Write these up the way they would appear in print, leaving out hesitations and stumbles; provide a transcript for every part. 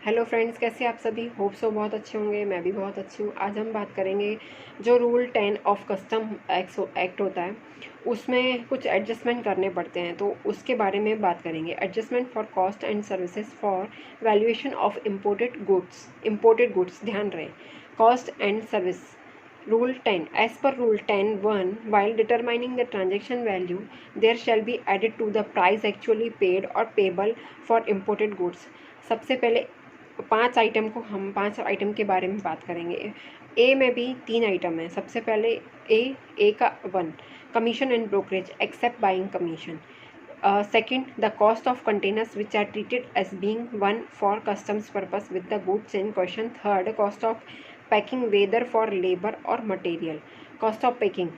Hello friends, कैसे आप सभी? होप सो बहुत अच्छे होंगे। मैं भी बहुत अच्छी हूँ। आज हम बात करेंगे जो रूल 10 ऑफ कस्टम एक्ट होता है, उसमें कुछ एडजस्टमेंट करने पड़ते हैं, तो उसके बारे में बात करेंगे। Adjustment for cost and services for valuation of imported goods ध्यान रहे, cost and service. Rule 10. As per Rule 10(1), while determining the transaction value, there shall be added to the price actually paid or payable for imported goods. सबसे पहले पांच item के बारे में बात करेंगे। ए में भी 3 आइटम है। सबसे पहले ए का 1, commission and brokerage except buying commission. Second, the cost of containers which are treated as being one for customs purpose with the goods in question. Third, cost of packing whether for labor or material. Cost of packing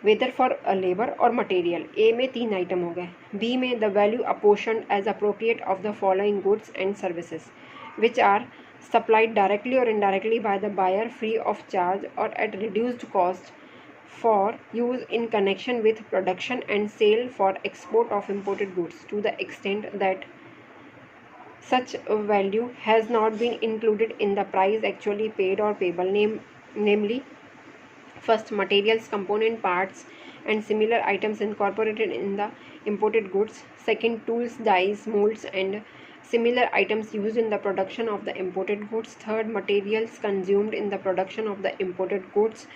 whether for labor or material. A में 3 item हो गए। B में the value apportioned as appropriate of the following goods and services which are supplied directly or indirectly by the buyer free of charge or at reduced cost for use in connection with production and sale for export of imported goods to the extent that such value has not been included in the price actually paid or payable, namely first, materials, component parts and similar items incorporated in the imported goods. Second, tools, dies, molds and similar items used in the production of the imported goods. Third, materials consumed in the production of the imported goods.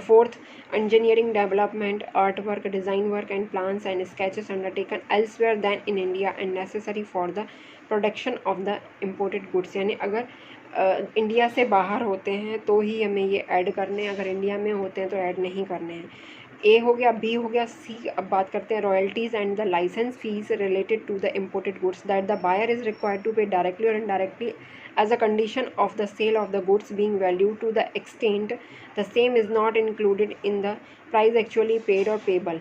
Fourth, engineering development, artwork, design work and plans and sketches undertaken elsewhere than in India and necessary for the production of the imported goods. यानी अगर India से बाहर होते हैं तो ही हमें ये add करने हैं, अगर इंडिया में होते हैं तो ऐड नहीं करने हैं। ए हो गया, बी हो गया, सी। अब बात करते हैं royalties and the licence fees related to the imported goods that the buyer is required to pay directly और indirectly as a condition of the sale of the goods being valued to the extent the same is not included in the price actually paid or payable.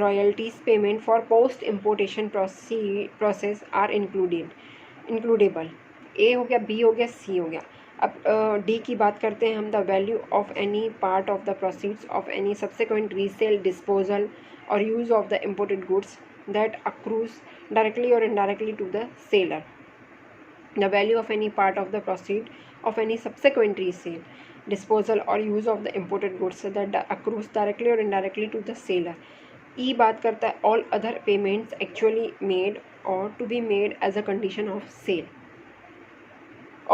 Royalties payment for post importation process are includable. ए हो गया, B हो गया, सी हो गया। अब D की बात करते हैं हम। The value of any part of the proceeds of any subsequent resale, disposal और use of the imported goods that accrues directly और indirectly to the seller. The value of any part of the proceed of any subsequent resale, disposal or use of the imported goods that accrues directly or indirectly to the seller. E बात करता है all other payments actually made or to be made as a condition of sale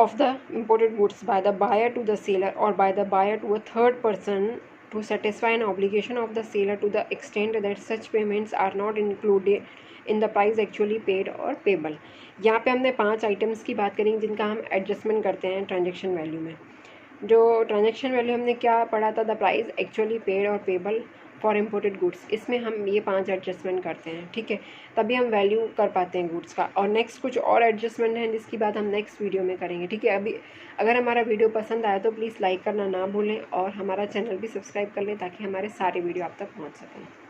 of the imported goods by the buyer to the seller or by the buyer to a third person to satisfy an obligation of the seller to the extent that such payments are not included in the price actually paid और payable. यहाँ पे हमने 5 items की बात करेंगे जिनका हम adjustment करते हैं ट्रांजेक्शन वैल्यू में। जो ट्रांजेक्शन वैल्यू हमने क्या पढ़ा था, द प्राइस एक्चुअली पेड और पेबल फॉर इम्पोर्टेड गुड्स, इसमें हम ये 5 एडजस्टमेंट करते हैं, ठीक है। तभी हम वैल्यू कर पाते हैं गुड्स का। और नेक्स्ट कुछ और एडजस्टमेंट है जिसकी बात हम नेक्स्ट वीडियो में करेंगे, ठीक है। अभी अगर हमारा वीडियो पसंद आया तो प्लीज़ लाइक करना ना भूलें और हमारा चैनल भी सब्सक्राइब कर लें ताकि हमारे सारे वीडियो आप तक पहुँच सकें।